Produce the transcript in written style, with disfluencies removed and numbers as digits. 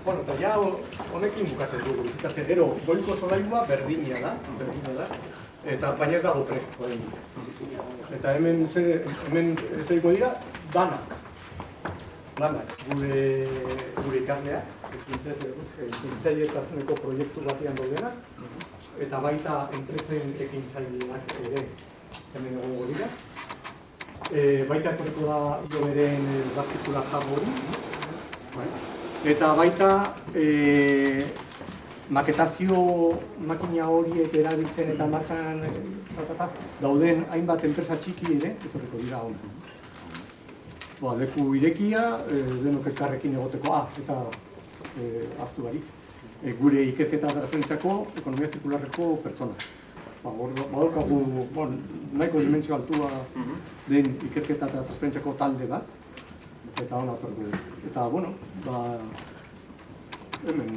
Bueno, eta ja honekin bukatzen dugu bizitatzen gero, goiko solairua berdina da, eta baina ez dago prest, eta hemen zeriko dira, danak, gure ikasleak, ekintzaileetasuneko proiektu batean daudenak, eta baita enpresen ekintzaileak ere hemen egongo dira. Baita etorriko da beren bastikula jago hori, eta baita maketazio makina horiek erabiltzen eta martxan dauden hainbat enpresa txiki ere etorriko dira hona. Leku irekia, denok elkarrekin egoteko, eta ahaztu barik, gure ikerketa eta referentziako ekonomia zirkularreko pertsonak. Badaukagu nahiko dimentsio altua den ikerketa eta transferentziako talde bat, eta hona atorko dut. Eta, hemen